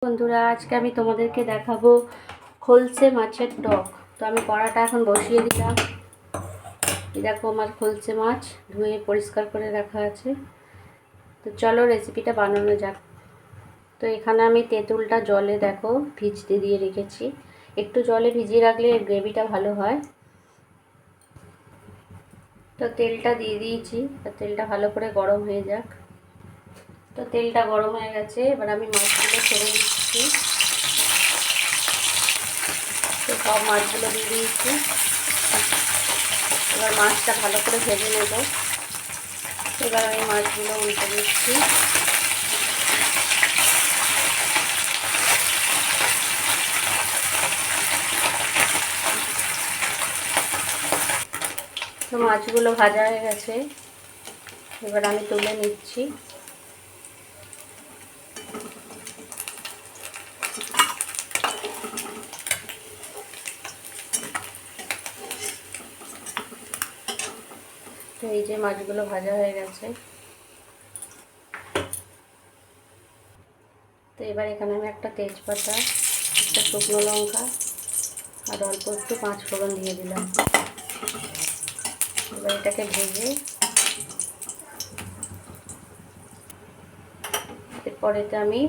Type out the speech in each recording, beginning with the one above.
বন্ধুরা, আজকে আমি তোমাদেরকে দেখাবো খলসে মাছের টক। তো আমি কড়াটা এখন বসিয়ে দিলাম। দেখো আমার খলসে মাছ ধুয়ে পরিষ্কার করে রাখা আছে। তো চলো রেসিপিটা বানানো যাক। তো এখানে আমি তেঁতুলটা জলে দেখো ভিজতে দিয়ে রেখেছি। একটু জলে ভিজিয়ে রাখলে গ্রেভিটা ভালো হয়। তো তেলটা দিয়ে দিয়েছি, তেলটা ভালো করে গরম হয়ে যাক। তো তেলটা গরম হয়ে গেছে, এবার আমি মাছগুলো ছেড়ে দিচ্ছি। তো সব মাছগুলো দিয়ে দিয়েছি। এবার মাছটা ভালো করে ভেজে নেব। এবার আমি মাছগুলো উল্টে দিচ্ছি। তো মাছগুলো ভাজা হয়ে গেছে, এবার আমি তুলে নিচ্ছি। তো এই যে মাছগুলো ভাজা হয়ে গেছে। তো এবার এখানে আমি একটা তেজপাতা, একটা শুকনো লঙ্কা আর অল্প একটু পাঁচ ফোড়ন দিয়ে দিলাম। এবার এটাকে ভেজে এরপরেতে আমি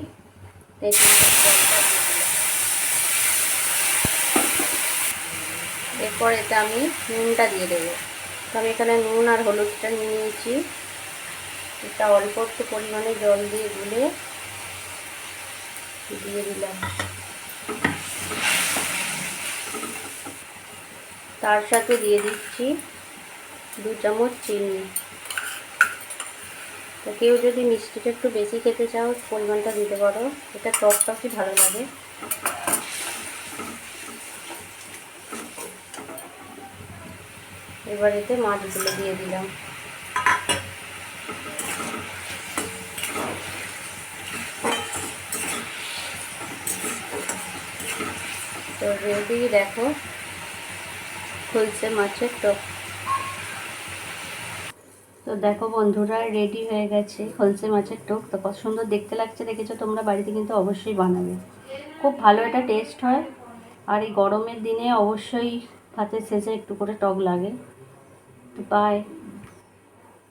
এরপর এতে আমি নুনটা দিয়ে দেবো। তো আমি এখানে নুন আর হলুদটা নিয়ে নিয়েছি। এটা অল্প একটু পরিমাণে জল দিয়ে গুলে দিয়ে দিলাম। তার সাথে দিয়ে দিচ্ছি 2 চামচ চিনি। তো কেউ যদি মিষ্টিটা একটু বেশি খেতে চাও পরিমাণটা দিতে পারো, এটা টকটকই ভালো লাগে। এবার এতে মাছগুলো দিয়ে দিলাম। তো রেডি দেখো খলসে মাছের টক। তো দেখো বন্ধুরা, রেডি হয়ে গেছে খলসে মাছের টক। তো কত সুন্দর দেখতে লাগছে, দেখেছো তোমরা? বাড়িতে কিন্তু অবশ্যই বানাবে, খুব ভালো এটা টেস্ট হয়। আর এই গরমের দিনে অবশ্যই ভাতের শেষে একটু করে টক লাগে। তো বাই।